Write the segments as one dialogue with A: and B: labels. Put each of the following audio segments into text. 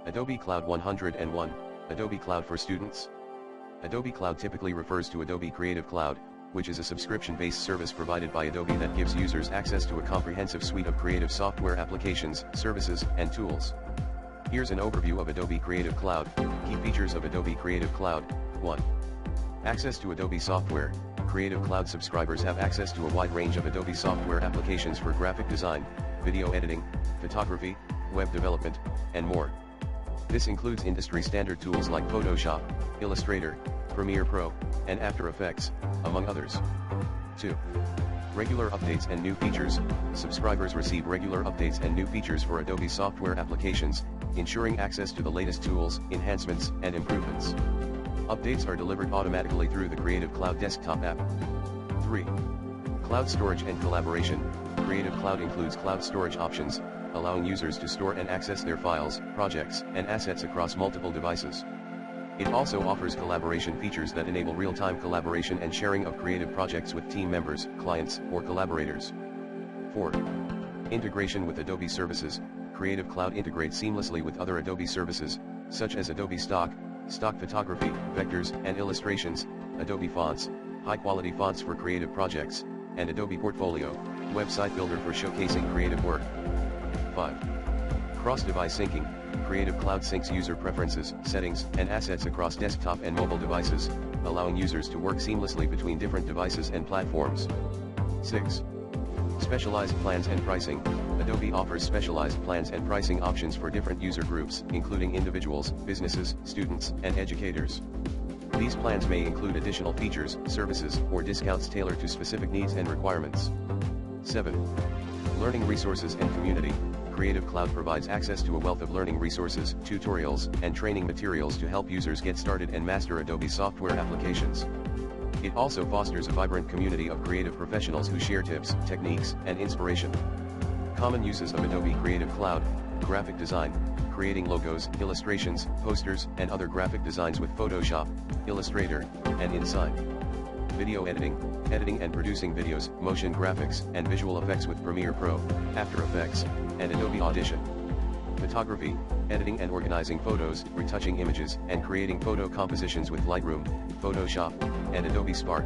A: Adobe Cloud 101, Adobe Cloud for students. Adobe Cloud typically refers to Adobe Creative Cloud, which is a subscription-based service provided by Adobe that gives users access to a comprehensive suite of creative software applications, services, and tools. Here's an overview of Adobe Creative Cloud. Key features of Adobe Creative Cloud. 1. Access to Adobe software. Creative Cloud subscribers have access to a wide range of Adobe software applications for graphic design, video editing, photography, web development, and more. This includes industry-standard tools like Photoshop, Illustrator, Premiere Pro, and After Effects, among others. 2. Regular updates and new features. Subscribers receive regular updates and new features for Adobe software applications, ensuring access to the latest tools, enhancements, and improvements. Updates are delivered automatically through the Creative Cloud desktop app. 3. Cloud storage and collaboration. Creative Cloud includes cloud storage options, allowing users to store and access their files, projects, and assets across multiple devices. It also offers collaboration features that enable real-time collaboration and sharing of creative projects with team members, clients, or collaborators. 4. Integration with Adobe services. Creative Cloud integrates seamlessly with other Adobe services, such as Adobe Stock photography, vectors, and illustrations, Adobe Fonts, high-quality fonts for creative projects, and Adobe Portfolio, website builder for showcasing creative work. 5. Cross-device syncing. Creative Cloud syncs user preferences, settings, and assets across desktop and mobile devices, allowing users to work seamlessly between different devices and platforms. 6. Specialized plans and pricing. Adobe offers specialized plans and pricing options for different user groups, including individuals, businesses, students, and educators. These plans may include additional features, services, or discounts tailored to specific needs and requirements. 7. Learning resources and community. Creative Cloud provides access to a wealth of learning resources, tutorials, and training materials to help users get started and master Adobe software applications. It also fosters a vibrant community of creative professionals who share tips, techniques, and inspiration. Common uses of Adobe Creative Cloud: graphic design, creating logos, illustrations, posters, and other graphic designs with Photoshop, Illustrator, and InDesign. Video editing and producing videos, motion graphics, and visual effects with Premiere Pro, After Effects, and Adobe Audition. Photography, editing and organizing photos, retouching images, and creating photo compositions with Lightroom, Photoshop, and Adobe Spark.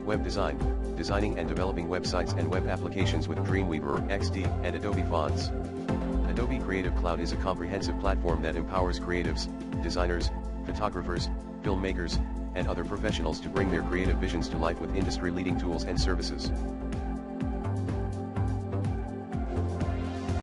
A: Web design, designing and developing websites and web applications with Dreamweaver, XD, and Adobe Fonts. Adobe Creative Cloud is a comprehensive platform that empowers creatives, designers, photographers, filmmakers, and other professionals to bring their creative visions to life with industry-leading tools and services.